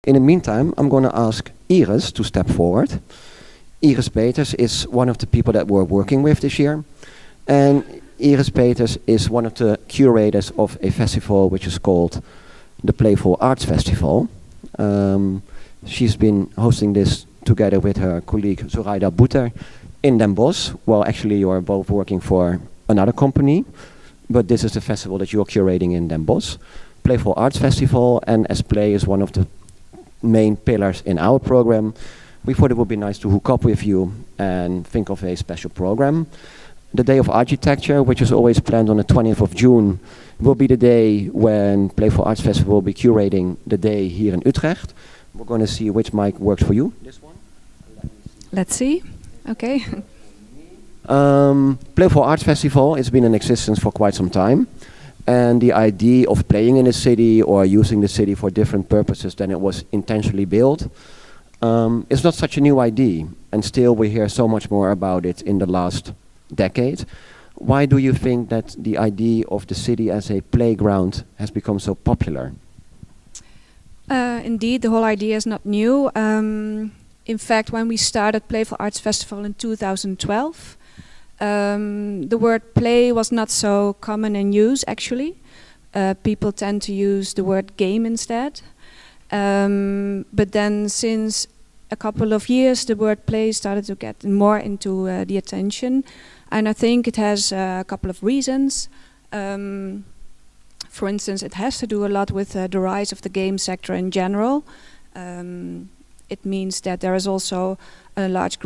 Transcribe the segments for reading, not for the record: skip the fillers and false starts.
In the meantime, I'm going to ask Iris to step forward. Iris Peters is one of the people that we're working with this year. And Iris Peters is one of the curators of a festival which is called the Playful Arts Festival. She's been hosting this together with her colleague Zoraida Boeter in Den Bosch. Well, actually you are both working for another company, but this is the festival that you're curating in Den Bosch. Playful Arts Festival, and as play is one of the main pillars in our program, we thought it would be nice to hook up with you and think of a special program. The Day of Architecture, which is always planned on the 20th of June, will be the day when Playful Arts Festival will be curating the day here in Utrecht. We're going to see which mic works for you. This one? Let's see. Okay. Playful Arts Festival has been in existence for quite some time. And the idea of playing in a city or using the city for different purposes than it was intentionally built is not such a new idea. And still we hear so much more about it in the last decade. Why do you think that the idea of the city as a playground has become so popular? Indeed, the whole idea is not new. In fact, when we started Playful Arts Festival in 2012, the word play was not so common in use, actually. People tend to use the word game instead. But then since a couple of years, the word play started to get more into the attention. And I think it has a couple of reasons. For instance, it has to do a lot with the rise of the game sector in general. It means that there is also a large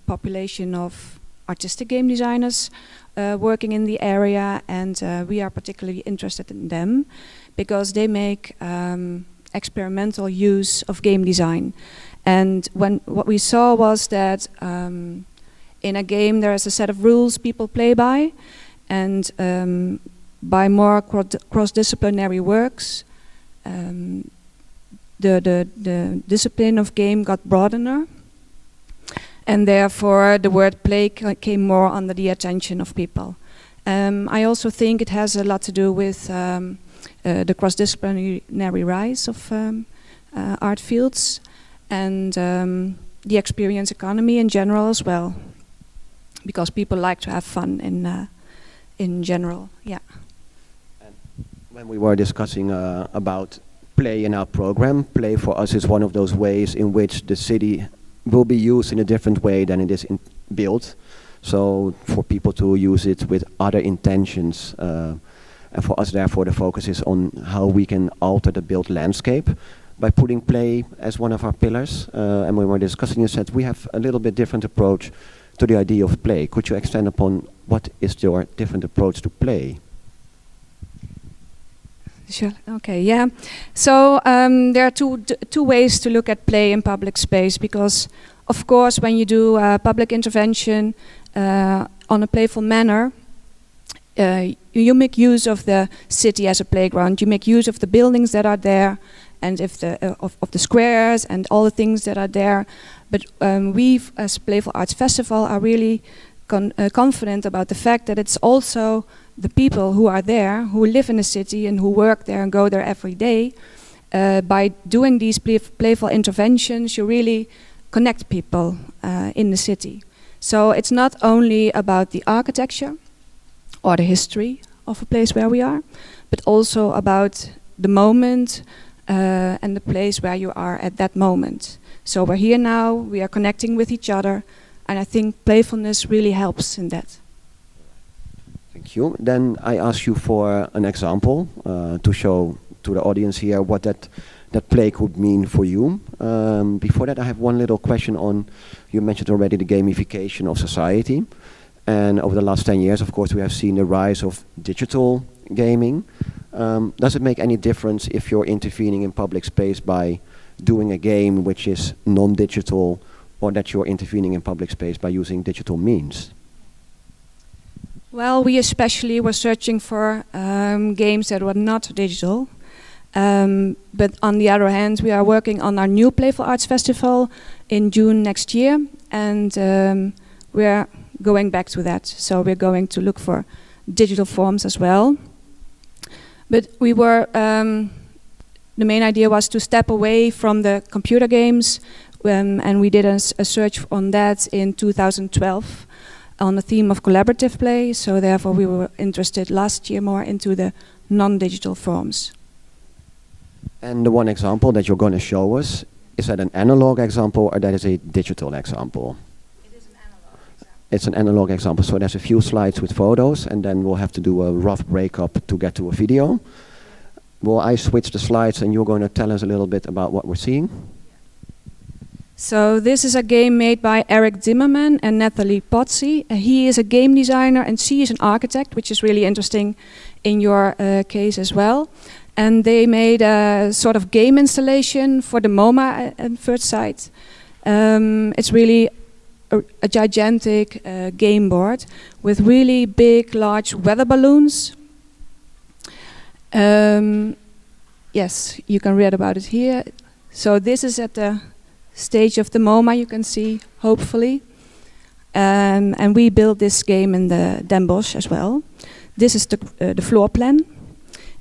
population of artistic game designers working in the area, and we are particularly interested in them because they make experimental use of game design. And what we saw was that in a game there is a set of rules people play by, and by more cross-disciplinary works, the discipline of game got broader, and therefore the word play came more under the attention of people. I also think it has a lot to do with the cross-disciplinary rise of art fields and the experience economy in general as well, because people like to have fun in general. Yeah. And when we were discussing about play in our program, play for us is one of those ways in which the city will be used in a different way than it is built. So for people to use it with other intentions, and for us therefore the focus is on how we can alter the built landscape by putting play as one of our pillars. And when we were discussing, you said we have a little bit different approach to the idea of play. Could you extend upon what is your different approach to play? Sure. Okay. Yeah. So there are two ways to look at play in public space, because, of course, when you do public intervention on a playful manner, you make use of the city as a playground. You make use of the buildings that are there, and of the squares and all the things that are there. But we, as Playful Arts Festival, are really confident about the fact that it's also the people who are there, who live in the city and who work there and go there every day. By doing these playful interventions, you really connect people in the city. So it's not only about the architecture or the history of a place where we are, but also about the moment and the place where you are at that moment. So we're here now, we are connecting with each other, and I think playfulness really helps in that. Thank you. Then I ask you for an example to show to the audience here what that play could mean for you. Before that, I have one little question on, you mentioned already the gamification of society. And over the last 10 years, of course, we have seen the rise of digital gaming. Does it make any difference if you're intervening in public space by doing a game which is non-digital, or that you're intervening in public space by using digital means? Well, we especially were searching for games that were not digital. But on the other hand, we are working on our new Playful Arts Festival in June next year, and we're going back to that. So we're going to look for digital forms as well. But we were the main idea was to step away from the computer games, and we did a search on that in 2012 on the theme of collaborative play. So therefore we were interested last year more into the non-digital forms. And the one example that you're going to show us, is that an analog example or that is a digital example? It is an analog example. It's an analog example, so there's a few slides with photos and then we'll have to do a rough breakup to get to a video. Will I switch the slides and you're going to tell us a little bit about what we're seeing? So this is a game made by Eric Zimmerman and Natalie Pozzi. He is a game designer and she is an architect, which is really interesting in your case as well. And they made a sort of game installation for the MoMA at first sight. It's really a gigantic game board with really big, large weather balloons. Yes, you can read about it here. So this is at the stage of the MoMA, you can see, hopefully. And we built this game in the Den Bosch as well. This is the floor plan.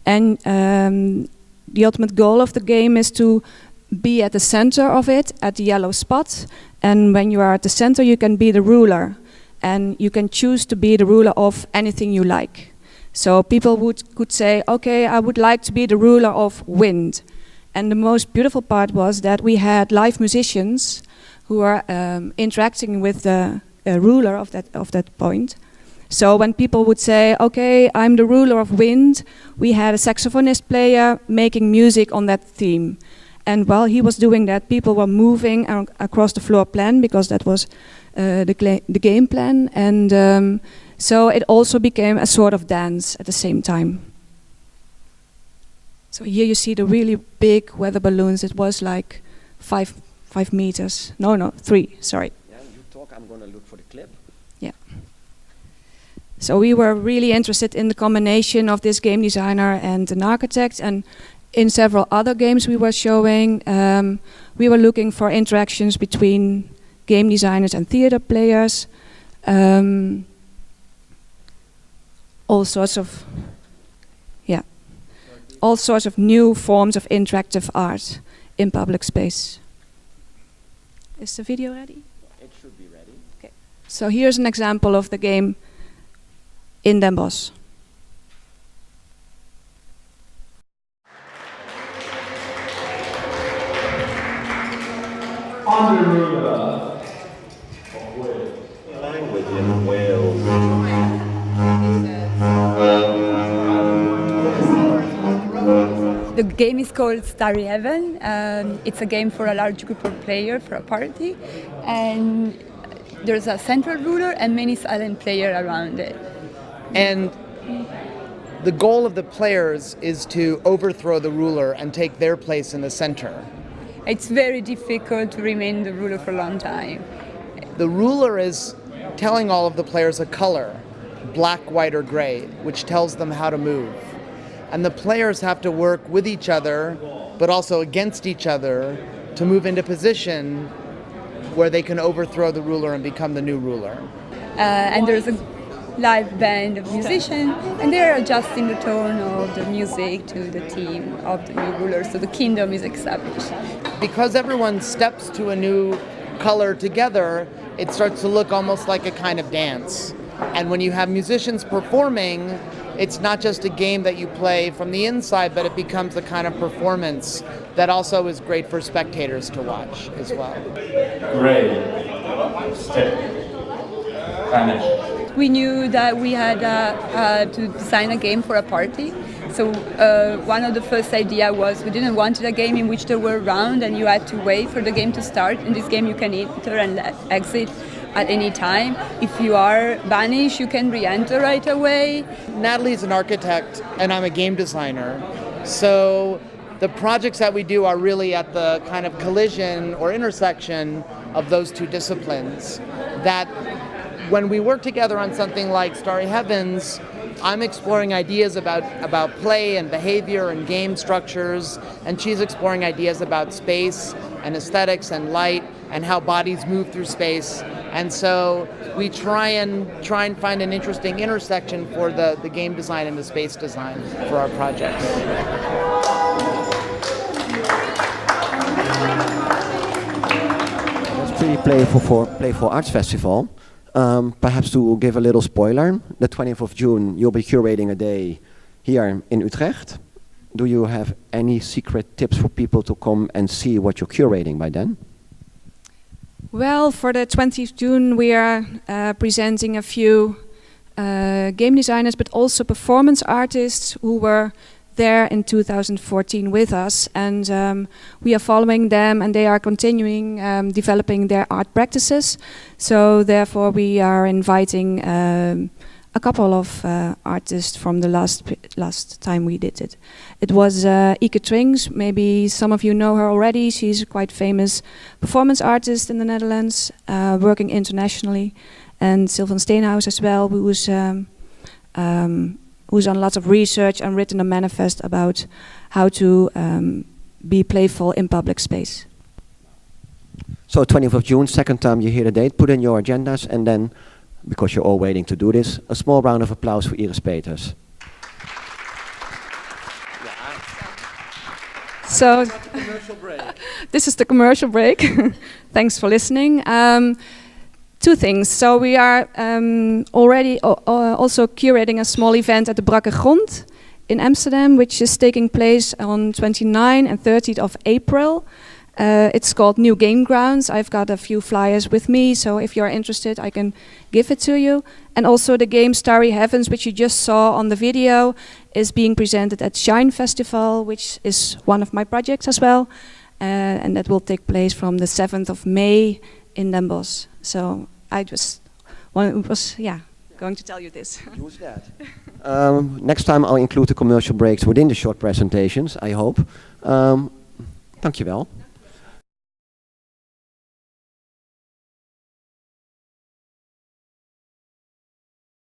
And the ultimate goal of the game is to be at the center of it, at the yellow spot. And when you are at the center, you can be the ruler. And you can choose to be the ruler of anything you like. So people could say, okay, I would like to be the ruler of wind. And the most beautiful part was that we had live musicians who are interacting with the ruler of that point. So when people would say, okay, I'm the ruler of wind, we had a saxophonist player making music on that theme. And while he was doing that, people were moving across the floor plan because that was the game plan. And so it also became a sort of dance at the same time. So here you see the really big weather balloons. It was like 5 meters. No, 3, sorry. Yeah, you talk, I'm going to look for the clip. Yeah. So we were really interested in the combination of this game designer and an architect, and in several other games we were showing, we were looking for interactions between game designers and theater players. All sorts of new forms of interactive art in public space. Is the video ready? It should be ready. Okay. So here's an example of the game in Den Bosch. On the ruler of Wales. Language in Wales. The game is called Starry Heaven. It's a game for a large group of players for a party, and there's a central ruler and many silent players around it. And the goal of the players is to overthrow the ruler and take their place in the center. It's very difficult to remain the ruler for a long time. The ruler is telling all of the players a color, black, white, or gray, which tells them how to move. And the players have to work with each other, but also against each other, to move into position where they can overthrow the ruler and become the new ruler. And there's a live band of musicians, and they're adjusting the tone of the music to the theme of the new ruler, so the kingdom is established. Because everyone steps to a new color together, it starts to look almost like a kind of dance. And when you have musicians performing, it's not just a game that you play from the inside, but it becomes a kind of performance that also is great for spectators to watch as well. Gray. Stick. Vanish. We knew that we had to design a game for a party. So one of the first idea was we didn't want a game in which there were rounds and you had to wait for the game to start. In this game you can enter and exit at any time. If you are banished, you can re-enter right away. Natalie's an architect and I'm a game designer. So the projects that we do are really at the kind of collision or intersection of those two disciplines. That when we work together on something like Starry Heavens, I'm exploring ideas about play and behavior and game structures, and she's exploring ideas about space and aesthetics and light and how bodies move through space. And so we try and find an interesting intersection for the game design and the space design for our projects. very playful for Playful Arts Festival. Perhaps to give a little spoiler, the 20th of June you'll be curating a day here in Utrecht. Do you have any secret tips for people to come and see what you're curating by then? Well, for the 20th June we are presenting a few game designers, but also performance artists who were there in 2014 with us, and we are following them, and they are continuing developing their art practices. So therefore we are inviting a couple of artists from the last time we did it. It was Ike Twings. Maybe some of you know her already. She's a quite famous performance artist in the Netherlands, working internationally, and Sylvan Steenhuis as well, who's done lots of research and written a manifest about how to be playful in public space. So 20th of June, second time you hear the date, put in your agendas, and then, because you're all waiting to do this, a small round of applause for Iris Peters. So this is the commercial break. Thanks for listening. Two things. So we are already also curating a small event at the Brakke Grond in Amsterdam, which is taking place on 29 and 30th of April. It's called New Game Grounds. I've got a few flyers with me, so if you're interested, I can give it to you. And also the game Starry Heaven, which you just saw on the video, is being presented at Shine Festival, which is one of my projects as well. And that will take place from the 7th of May in Den Bosch. So I just going to tell you this. Use that. Next time I'll include the commercial breaks within the short presentations, I hope. Dankjewel.